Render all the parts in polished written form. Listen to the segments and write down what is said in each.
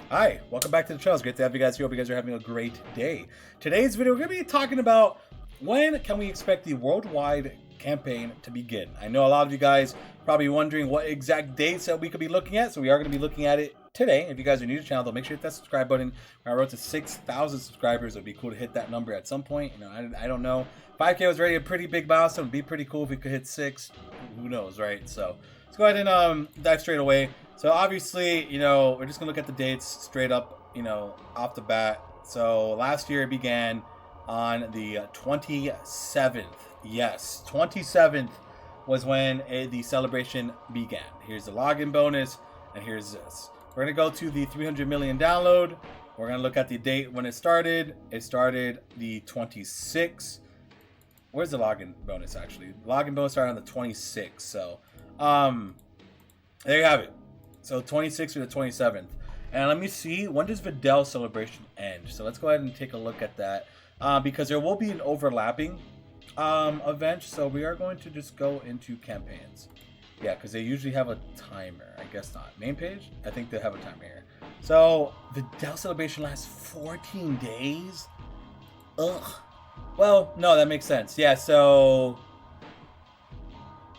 Hi, welcome back to the channel. It's great to have you guys here. Hope you guys are having a great day. Today's video, we're going to be talking about when can we expect the worldwide campaign to begin. I know a lot of you guys probably wondering what exact dates that we could be looking at, so we are going to be looking at it today. If you guys are new to the channel, though, make sure you hit that subscribe button. When I wrote to 6,000 subscribers, it would be cool to hit that number at some point. You know, I don't know. 5K was already a pretty big milestone. It'd be pretty cool if we could hit 6. Who knows, right? So let's go ahead and dive straight away. So obviously, you know, we're just gonna look at the dates straight up, you know, off the bat. So last year it began on the 27th. Yes, 27th was when the celebration began. Here's the login bonus, and here's this. We're gonna go to the 300 million download. We're gonna look at the date when it started. It started the 26th. Where's the login bonus actually? The login bonus started on the 26th. So, there you have it. So 26th or the 27th. And let me see, when does Videl's celebration end? So let's go ahead and take a look at that. Because there will be an overlapping event. So we are going to just go into campaigns. Yeah, because they usually have a timer. I guess not. Main page? I think they have a timer here. So Videl celebration lasts 14 days? Ugh. Well, no, that makes sense. Yeah, so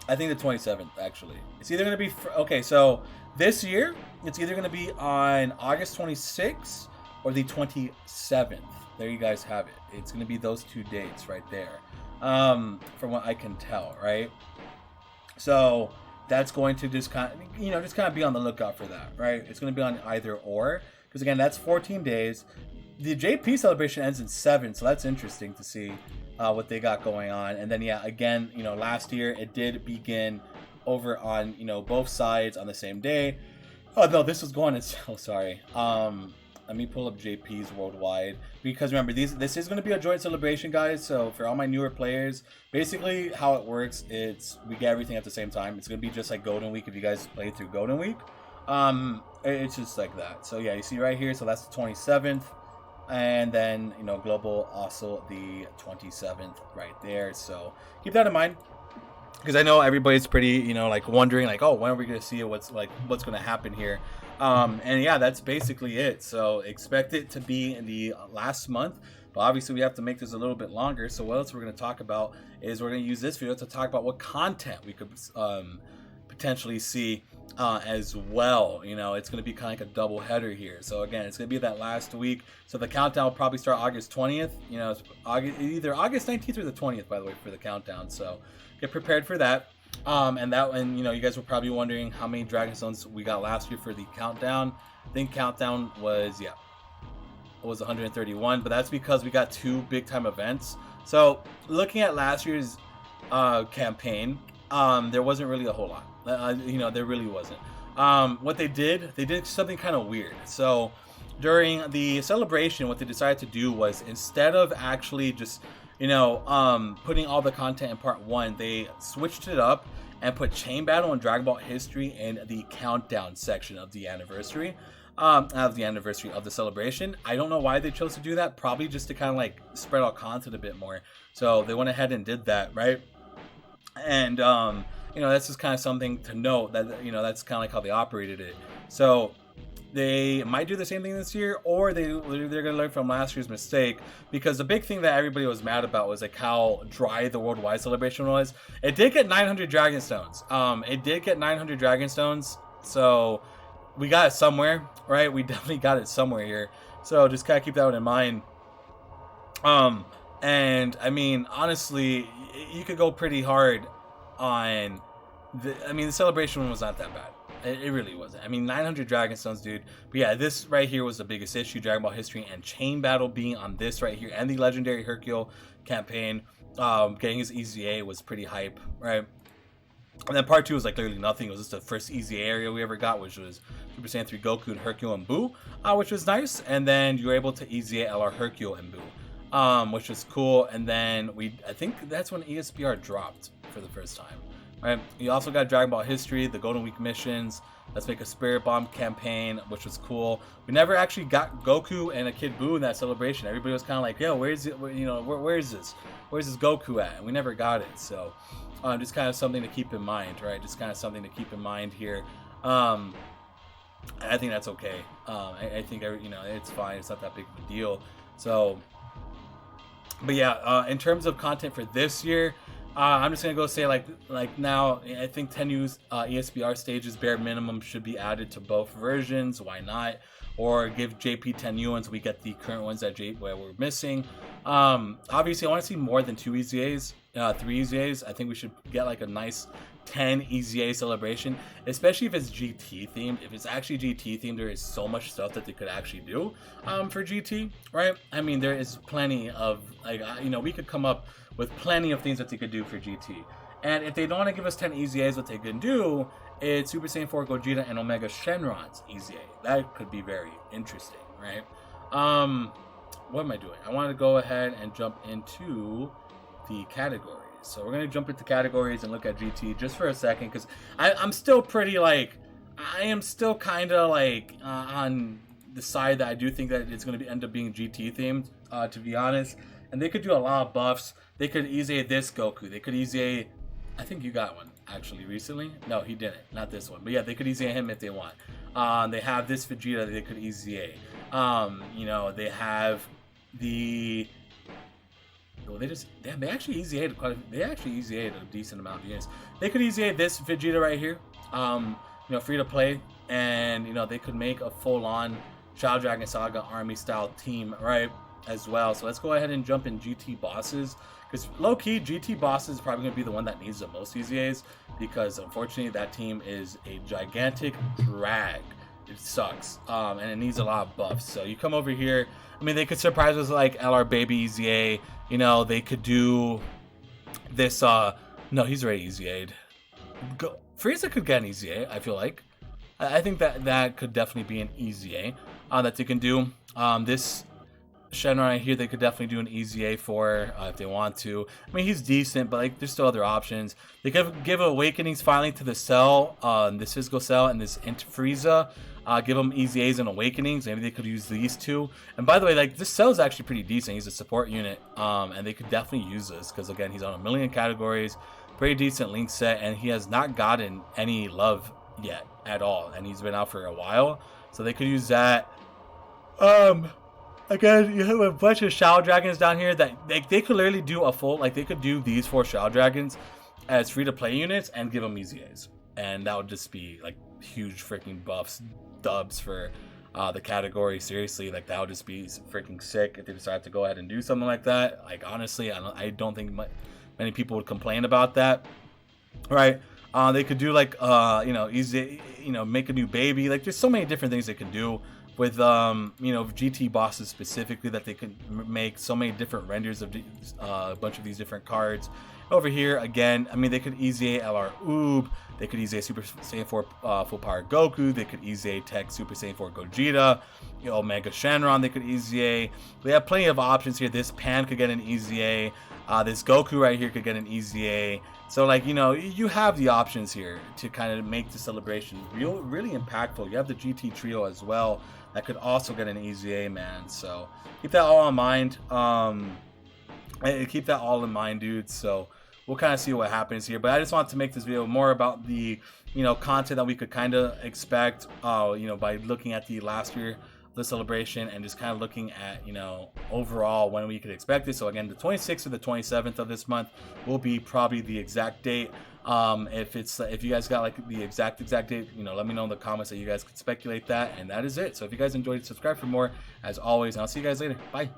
I think the 27th, actually. It's either going to be... Okay, so this year, it's either going to be on August 26th or the 27th. There you guys have it. It's going to be those two dates right there, from what I can tell, right? So that's going to just kind of, you know, just kind of be on the lookout for that, right? It's going to be on either or, because again, that's 14 days. The JP celebration ends in 7, so that's interesting to see what they got going on. And then, yeah, again, you know, last year it did begin over on, you know, both sides on the same day. Oh no, this was going in, oh sorry. Let me pull up JP's worldwide, because remember, this is going to be a joint celebration, guys. So for all my newer players, basically how it works, it's we get everything at the same time. It's going to be just like Golden Week if you guys play through Golden Week. It's just like that. So yeah, you see right here, so that's the 27th. And then, you know, global also the 27th right there. So keep that in mind, because I know everybody's pretty, you know, like wondering like, oh, when are we going to see it? What's going to happen here? And yeah, that's basically it. So expect it to be in the last month, but obviously we have to make this a little bit longer. So what else we're going to talk about is we're going to use this video to talk about what content we could potentially see as well. You know, it's going to be kind of like a double header here. So again, it's going to be that last week. So the countdown will probably start August 20th. You know, it's either August 19th or the 20th, by the way, for the countdown. So get prepared for that. And you know, you guys were probably wondering how many Dragonstones we got last year for the countdown. I think countdown was, yeah, it was 131, but that's because we got 2 big time events. So looking at last year's campaign, there wasn't really a whole lot. You know, there really wasn't. What they did something kind of weird. So during the celebration, what they decided to do was, instead of actually just, you know, putting all the content in part 1, they switched it up and put Chain Battle and Dragon Ball history in the countdown section of the anniversary. Of the celebration. I don't know why they chose to do that. Probably just to kind of like spread out content a bit more. So they went ahead and did that, right? And you know, that's just kind of something to note, that, you know, that's kind of like how they operated it. So they might do the same thing this year, or they're going to learn from last year's mistake, because the big thing that everybody was mad about was like how dry the worldwide celebration was. It did get 900 Dragonstones. It did get 900 Dragonstones, so we got it somewhere, right? We definitely got it somewhere here. So just kind of keep that one in mind. And I mean, honestly, you could go pretty hard on the celebration one was not that bad. It really wasn't. I mean, 900 Dragonstones, dude. But yeah, this right here was the biggest issue. Dragon Ball history and Chain Battle being on this right here, and the legendary Hercule campaign, getting his EZA was pretty hype, right? And then part 2 was like literally nothing. It was just the first EZA area we ever got, which was Super Saiyan 3 Goku and Hercule and Buu, which was nice. And then you were able to EZA LR Hercule and Buu, which was cool. And then I think that's when ESPR dropped for the first time. Right. You also got Dragon Ball history, the Golden Week missions. Let's make a Spirit Bomb campaign, which was cool. We never actually got Goku and a Kid Buu in that celebration. Everybody was kind of like, "Yo, where's it? You know, where is this? Where's this Goku at?" And we never got it. So, just kind of something to keep in mind, right? Just kind of something to keep in mind here. I think that's okay. I think you know, it's fine. It's not that big of a deal. So, but yeah, in terms of content for this year, I'm just gonna go say like now. I think 10 new ESBR stages bare minimum should be added to both versions. Why not? Or give JP 10 new ones. We get the current ones that where we're missing. Obviously, I want to see more than 2 EZAs, 3 EZAs. I think we should get like a nice 10 EZA celebration, especially if it's GT themed. If it's actually GT themed, there is so much stuff that they could actually do for GT, right? I mean, there is plenty of like you know, we could come up with plenty of things that they could do for GT. And if they don't want to give us 10 EZAs, what they can do is Super Saiyan 4 Gogeta and Omega Shenron's EZA. That could be very interesting, right? What am I doing? I want to go ahead and jump into the categories. So we're going to jump into categories and look at GT just for a second, because I'm still pretty like, I am still kind of like on the side that I do think that it's going to end up being GT themed, to be honest. And they could do a lot of buffs. They could EZA this Goku. They could EZA, I think you got one actually recently. No, he didn't. Not this one. But yeah, they could EZA him if they want. They have this Vegeta that they could EZA. You know, they have the... Well, they actually EZA'd a decent amount of units. They could EZA this Vegeta right here. You know, free to play. And, you know, they could make a full-on Shadow Dragon Saga army style team, right? As well. So let's go ahead and jump in GT bosses, because low-key GT bosses is probably going to be the one that needs the most EZAs, because unfortunately that team is a gigantic drag. It sucks, and it needs a lot of buffs. So you come over here, I mean, they could surprise us like LR Baby EZA, you know, they could do this, no, he's already EZA'd. Frieza could get an EZA, I feel like. I think that could definitely be an EZA that they can do. This Shenron right here, they could definitely do an EZA for if they want to. I mean, he's decent, but like there's still other options. They could give Awakenings finally to the Cell, this Physical Cell, and this Frieza. Give them EZAs and Awakenings. Maybe they could use these two. And by the way, like this Cell is actually pretty decent. He's a support unit, and they could definitely use this because again, he's on a million categories, pretty decent link set, and he has not gotten any love yet at all, and he's been out for a while, so they could use that. Again, you have a bunch of Shadow Dragons down here that they could literally do a full, like they could do these 4 Shadow Dragons as free-to-play units and give them EZAs. And that would just be like huge freaking buffs, dubs for the category. Seriously, like that would just be freaking sick if they decided to go ahead and do something like that. Like honestly, I don't think many people would complain about that, right? They could do like you know, easy, you know, make a new baby. Like there's so many different things they can do with you know, GT bosses specifically, that they could make so many different renders of a bunch of these different cards. Over here again, I mean, they could EZA LR Oob, they could EZA Super Saiyan 4 full power Goku, they could EZA Tech Super Saiyan 4 Gogeta, you know, Omega Shenron, they could EZA. We have plenty of options here. This Pan could get an EZA, this Goku right here could get an EZA. So like, you know, you have the options here to kind of make the celebration really impactful. You have the GT trio as well that could also get an EZA, man. So keep that all in mind. Keep that all in mind, dude. So we'll kind of see what happens here. But I just want to make this video more about the, you know, content that we could kind of expect, you know, by looking at the last year the celebration and just kind of looking at, you know, overall when we could expect it. So again, the 26th or the 27th of this month will be probably the exact date. If you guys got like the exact date, you know, let me know in the comments that you guys could speculate that. And that is it. So if you guys enjoyed, subscribe for more as always, and I'll see you guys later. Bye.